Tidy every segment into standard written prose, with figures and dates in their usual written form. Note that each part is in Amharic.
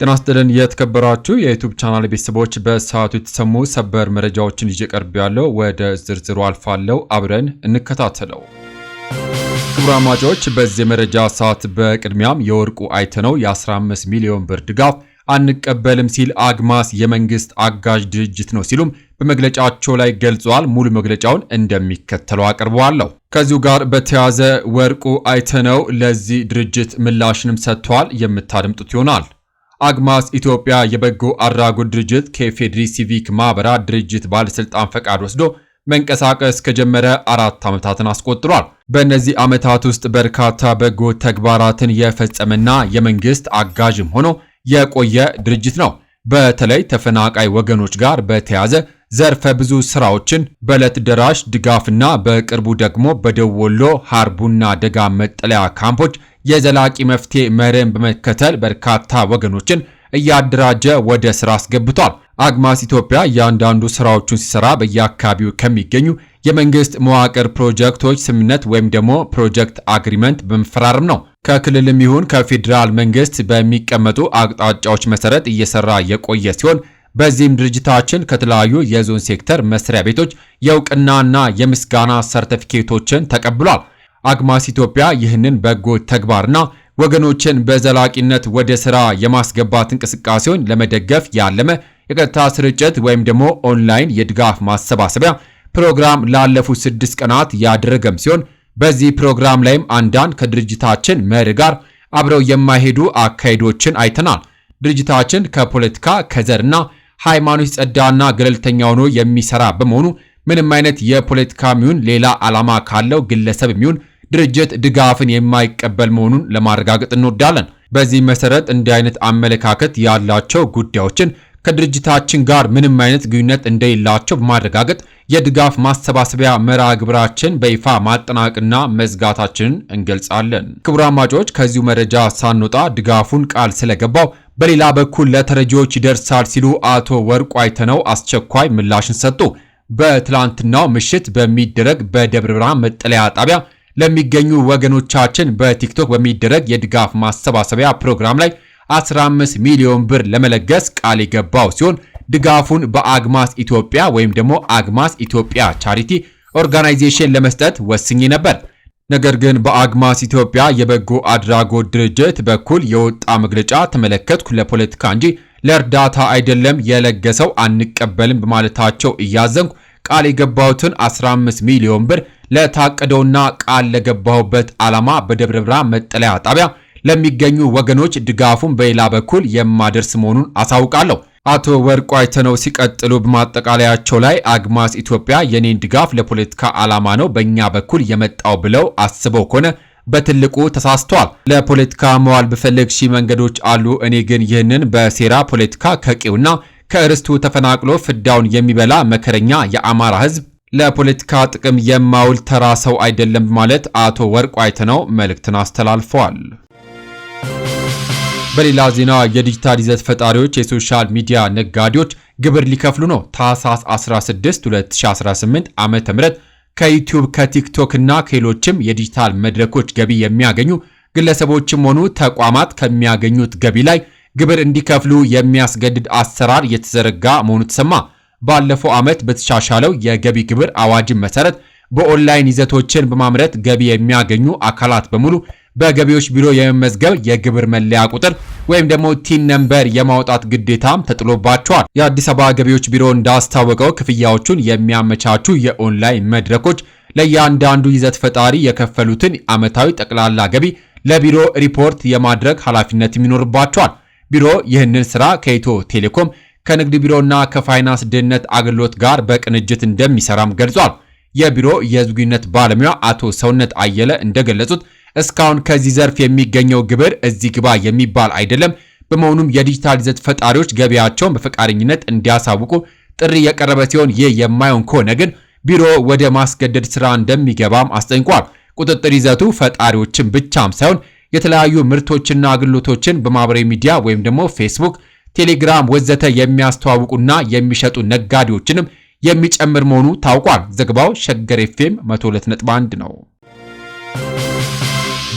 ጤና ይስጥልን የተከበራችሁ የዩቲዩብ ቻናል ቤተሰቦች በሰዓቱ የተሰሙ ሰበር መረጃዎችን ይዤ ቀርቤያለሁ። ወደ ዝርዝሩ አልፋለሁ። አብረን እንከታተለው። ክቡራን አድማጮች በዚህ መረጃ ሰዓት በቅድሚያም የወርቁ አይተነው የ15 ሚሊዮን ብር ድጋፍ አንቀበልም ሲል አግማስ የመንግስት አጋዥ ድርጅት ነው ሲሉም በመግለጫቸው ላይ ገልጸዋል። ሙሉ መግለጫውን እንደሚከተለው አቀርበዋለሁ። ከዚሁ ጋር በተያያዘ ወርቁ አይተነው ለዚህ ድርጅት ምላሽንም ሰጥቷል። የምታደምጡት ይሆናል። አግማስ ኢትዮጵያ የበጎ አድራጎት ድርጅት ከፌዴሪ ሲቪክ ማህበራት ድርጅት ባለስልጣን ፈቃድ ወስዶ መንቀሳቀስ ከጀመረ 4 ዓመታትን አስቆጥሯል። በእነዚህ ዓመታት ውስጥ በርካታ በጎ ተግባራትን የፈጸመና የመንግስት አጋዥም ሆኖ የቆየ ድርጅት ነው። በተለይ ተፈናቃይ ወገኖች ጋር በተያያዘ ዘርፈ ብዙ ስራዎችን በዕለት ደራሽ ድጋፍና በቅርቡ ደግሞ በደቡብ ወሎ ሀርቡና ደጋ መጠለያ ካምፖች የዘላቂ መፍትሄ መርህን በመከተል በርካታ ወገኖችን እያደራጀ ወደ ስራ አስገብቷል። አግማስ ኢትዮጵያ እያንዳንዱ ስራዎቹን ሲሰራ በየአካባቢው ከሚገኙ የመንግስት መዋቅር ፕሮጀክቶች ስምምነት ወይም ደግሞ ፕሮጀክት አግሪመንት በመፈራረም ነው። ከክልልም ይሁን ከፌዴራል መንግስት በሚቀመጡ አቅጣጫዎች መሰረት እየሰራ የቆየ ሲሆን በዚህም ድርጅታችን ከተለያዩ የዞን ሴክተር መስሪያ ቤቶች የእውቅናና የምስጋና ሰርቲፊኬቶችን ተቀብሏል። አግማስ ኢትዮጵያ ይህንን በጎ ተግባርና ወገኖችን በዘላቂነት ወደ ስራ የማስገባት እንቅስቃሴውን ለመደገፍ ያለመ የቀጥታ ስርጭት ወይም ደግሞ ኦንላይን የድጋፍ ማሰባሰቢያ ፕሮግራም ላለፉት 6 ቀናት ያደረገም ሲሆን በዚህ ፕሮግራም ላይም አንዳንድ ከድርጅታችን መርህ ጋር አብረው የማይሄዱ አካሄዶችን አይተናል። ድርጅታችን ከፖለቲካ ከዘርና ሃይማኖት ጸዳና ገለልተኛ ሆኖ የሚሰራ በመሆኑ ምንም አይነት የፖለቲካ ሚሆን ሌላ ዓላማ ካለው ግለሰብ ሚሆን ድርጅት ድጋፍን የማይቀበል መሆኑን ለማረጋገጥ እንወዳለን። በዚህ መሰረት እንዲህ አይነት አመለካከት ያላቸው ጉዳዮችን ከድርጅታችን ጋር ምንም አይነት ግንኙነት እንደሌላቸው በማረጋገጥ የድጋፍ ማሰባሰቢያ መርሃ ግብራችን በይፋ ማጠናቀቅና መዝጋታችንን እንገልጻለን። ክቡራን አድማጮች ከዚሁ መረጃ ሳንወጣ ድጋፉን ቃል ስለገባው በሌላ በኩል ለተረጂዎች ይደርሳል ሲሉ አቶ ወርቁ አይተነው አስቸኳይ ምላሽን ሰጡ። በትላንትናው ምሽት በሚደረግ በደብረ ብርሃን መጠለያ ጣቢያ ለሚገኙ ወገኖቻችን በቲክቶክ በሚደረግ የድጋፍ ማሰባሰቢያ ፕሮግራም ላይ 15 ሚሊዮን ብር ለመለገስ ቃል የገባው ሲሆን ድጋፉን በአግማስ ኢትዮጵያ ወይም ደግሞ አግማስ ኢትዮጵያ ቻሪቲ ኦርጋናይዜሽን ለመስጠት ወስኜ ነበር። ነገር ግን በአግማስ ኢትዮጵያ የበጎ አድራጎት ድርጅት በኩል የወጣ መግለጫ ተመለከትኩ። ለፖለቲካ እንጂ ለእርዳታ አይደለም የለገሰው አንቀበልም በማለታቸው እያዘንኩ ቃል የገባሁትን 15 ሚሊዮን ብር ለታቀደውና ቃል ለገባሁበት ዓላማ በደብረ ብርሃን መጠለያ ጣቢያ ለሚገኙ ወገኖች ድጋፉን በሌላ በኩል የማደርስ መሆኑን አሳውቃለሁ። አቶ ወርቁ አይተነው ሲቀጥሉ በማጠቃለያቸው ላይ አግማስ ኢትዮጵያ የኔን ድጋፍ ለፖለቲካ ዓላማ ነው በእኛ በኩል የመጣው ብለው አስበው ከሆነ በትልቁ ተሳስተዋል። ለፖለቲካ መዋል ብፈልግ ሺህ መንገዶች አሉ። እኔ ግን ይህንን በሴራ ፖለቲካ ከቂውና ከእርስቱ ተፈናቅሎ ፍዳውን የሚበላ መከረኛ የአማራ ሕዝብ ለፖለቲካ ጥቅም የማውል ተራ ሰው አይደለም በማለት አቶ ወርቁ አይተነው መልእክትን አስተላልፈዋል። በሌላ ዜና የዲጂታል ይዘት ፈጣሪዎች የሶሻል ሚዲያ ነጋዴዎች ግብር ሊከፍሉ ነው። ታህሳስ 16 2018 ዓ.ም ከዩቲዩብ ከቲክቶክ እና ከሌሎችም የዲጂታል መድረኮች ገቢ የሚያገኙ ግለሰቦችም ሆኑ ተቋማት ከሚያገኙት ገቢ ላይ ግብር እንዲከፍሉ የሚያስገድድ አሰራር እየተዘረጋ መሆኑ ተሰማ። ባለፈው ዓመት በተሻሻለው የገቢ ግብር አዋጅ መሰረት በኦንላይን ይዘቶችን በማምረት ገቢ የሚያገኙ አካላት በሙሉ በገቢዎች ቢሮ የመመዝገብ የግብር መለያ ቁጥር ወይም ደግሞ ቲን ነምበር የማውጣት ግዴታም ተጥሎባቸዋል። የአዲስ አበባ ገቢዎች ቢሮ እንዳስታወቀው ክፍያዎቹን የሚያመቻቹ የኦንላይን መድረኮች ለእያንዳንዱ ይዘት ፈጣሪ የከፈሉትን ዓመታዊ ጠቅላላ ገቢ ለቢሮ ሪፖርት የማድረግ ኃላፊነት ይኖርባቸዋል። ቢሮ ይህንን ስራ ከኢትዮ ቴሌኮም ከንግድ ቢሮና ከፋይናንስ ደህንነት አገልግሎት ጋር በቅንጅት እንደሚሰራም ገልጿል። የቢሮ የህዝብ ግንኙነት ባለሙያ አቶ ሰውነት አየለ እንደገለጹት እስካሁን ከዚህ ዘርፍ የሚገኘው ግብር እዚህ ግባ የሚባል አይደለም። በመሆኑም የዲጂታል ይዘት ፈጣሪዎች ገቢያቸውን በፈቃደኝነት እንዲያሳውቁ ጥሪ የቀረበ ሲሆን ይህ የማይሆን ከሆነ ግን ቢሮ ወደ ማስገደድ ስራ እንደሚገባም አስጠንቋል። ቁጥጥር ይዘቱ ፈጣሪዎችን ብቻም ሳይሆን የተለያዩ ምርቶችና አገልግሎቶችን በማህበራዊ ሚዲያ ወይም ደግሞ ፌስቡክ፣ ቴሌግራም ወዘተ የሚያስተዋውቁና የሚሸጡ ነጋዴዎችንም የሚጨምር መሆኑ ታውቋል። ዘገባው ሸገር ኤፍኤም 102.1 ነው።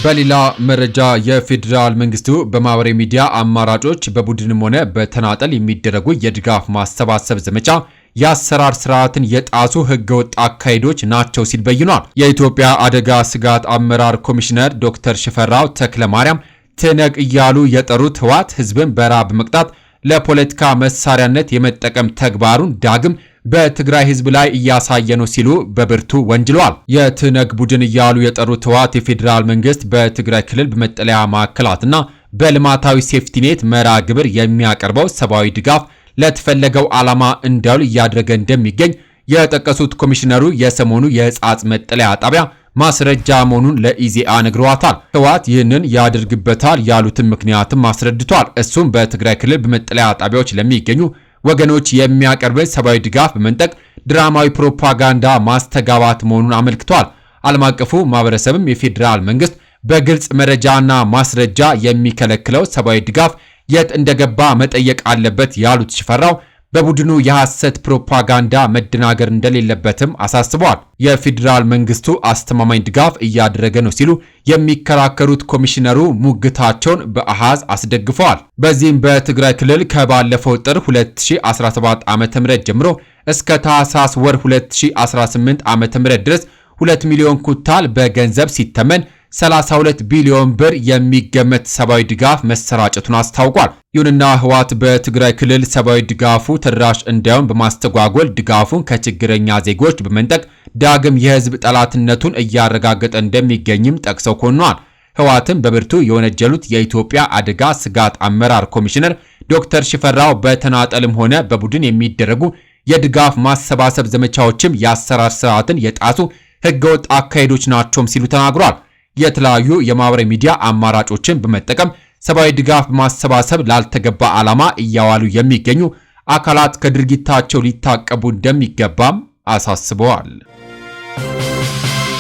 በሌላ መረጃ የፌዴራል መንግስቱ በማህበራዊ ሚዲያ አማራጮች በቡድንም ሆነ በተናጠል የሚደረጉ የድጋፍ ማሰባሰብ ዘመቻ የአሰራር ስርዓትን የጣሱ ህገወጥ አካሄዶች ናቸው ሲል በይኗል። የኢትዮጵያ አደጋ ስጋት አመራር ኮሚሽነር ዶክተር ሽፈራው ተክለማርያም ትነግ እያሉ የጠሩት ህወሓት ህዝብን በራብ መቅጣት ለፖለቲካ መሳሪያነት የመጠቀም ተግባሩን ዳግም በትግራይ ህዝብ ላይ እያሳየ ነው ሲሉ በብርቱ ወንጅለዋል። የትነግ ቡድን እያሉ የጠሩት ህወሓት የፌዴራል መንግስት በትግራይ ክልል በመጠለያ ማዕከላትና በልማታዊ ሴፍቲኔት መርሃ ግብር የሚያቀርበው ሰብአዊ ድጋፍ ለተፈለገው ዓላማ እንዳይውል እያደረገ እንደሚገኝ የጠቀሱት ኮሚሽነሩ የሰሞኑ የህፃጽ መጠለያ ጣቢያ ማስረጃ መሆኑን ለኢዜአ ነግረዋታል። ህወሓት ይህንን ያደርግበታል ያሉትን ምክንያትም አስረድቷል። እሱም በትግራይ ክልል በመጠለያ ጣቢያዎች ለሚገኙ ወገኖች የሚያቀርበው ሰብአዊ ድጋፍ በመንጠቅ ድራማዊ ፕሮፓጋንዳ ማስተጋባት መሆኑን አመልክቷል። ዓለም አቀፉ ማህበረሰብም የፌዴራል መንግስት በግልጽ መረጃና ማስረጃ የሚከለክለው ሰብአዊ ድጋፍ የት እንደገባ መጠየቅ አለበት ያሉት ሽፈራው በቡድኑ የሐሰት ፕሮፓጋንዳ መደናገር እንደሌለበትም አሳስበዋል። የፌዴራል መንግስቱ አስተማማኝ ድጋፍ እያደረገ ነው ሲሉ የሚከራከሩት ኮሚሽነሩ ሙግታቸውን በአሃዝ አስደግፈዋል። በዚህም በትግራይ ክልል ከባለፈው ጥር 2017 ዓ.ም ጀምሮ እስከ ታህሳስ ወር 2018 ዓ.ም ድረስ 2 ሚሊዮን ኩንታል በገንዘብ ሲተመን 32 ቢሊዮን ብር የሚገመት ሰብአዊ ድጋፍ መሰራጨቱን አስታውቋል። ይሁንና ህወሓት በትግራይ ክልል ሰብአዊ ድጋፉ ተደራሽ እንዳይሆን በማስተጓጎል ድጋፉን ከችግረኛ ዜጎች በመንጠቅ ዳግም የህዝብ ጠላትነቱን እያረጋገጠ እንደሚገኝም ጠቅሰው ኮንነዋል። ህወሓትን በብርቱ የወነጀሉት የኢትዮጵያ አደጋ ስጋት አመራር ኮሚሽነር ዶክተር ሽፈራው በተናጠልም ሆነ በቡድን የሚደረጉ የድጋፍ ማሰባሰብ ዘመቻዎችም የአሰራር ስርዓትን የጣሱ ህገወጥ አካሄዶች ናቸውም ሲሉ ተናግሯል። የተለያዩ የማህበራዊ ሚዲያ አማራጮችን በመጠቀም ሰብአዊ ድጋፍ በማሰባሰብ ላልተገባ ዓላማ እያዋሉ የሚገኙ አካላት ከድርጊታቸው ሊታቀቡ እንደሚገባም አሳስበዋል።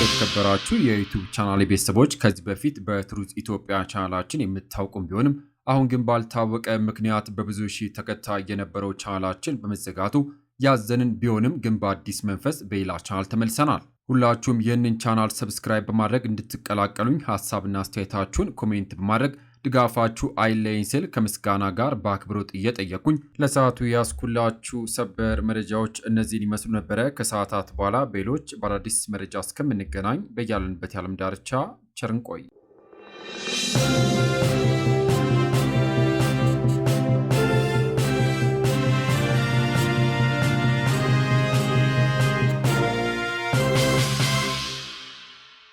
የተከበራችሁ የዩቲዩብ ቻናል ቤተሰቦች ከዚህ በፊት በትሩዝ ኢትዮጵያ ቻናላችን የምታውቁም ቢሆንም አሁን ግን ባልታወቀ ምክንያት በብዙ ሺህ ተከታይ የነበረው ቻናላችን በመዘጋቱ ያዘንን ቢሆንም ግን በአዲስ መንፈስ በሌላ ቻናል ተመልሰናል። ሁላችሁም ይህንን ቻናል ሰብስክራይብ በማድረግ እንድትቀላቀሉኝ ሐሳብና አስተያየታችሁን ኮሜንት በማድረግ ድጋፋችሁ አይለይኝ ስል ከምስጋና ጋር በአክብሮት እየጠየቁኝ ለሰዓቱ ያስኩላችሁ ሰበር መረጃዎች እነዚህን ይመስሉ ነበረ። ከሰዓታት በኋላ በሌሎች በአዳዲስ መረጃ እስከምንገናኝ በያለንበት የዓለም ዳርቻ ቸር እንቆይ።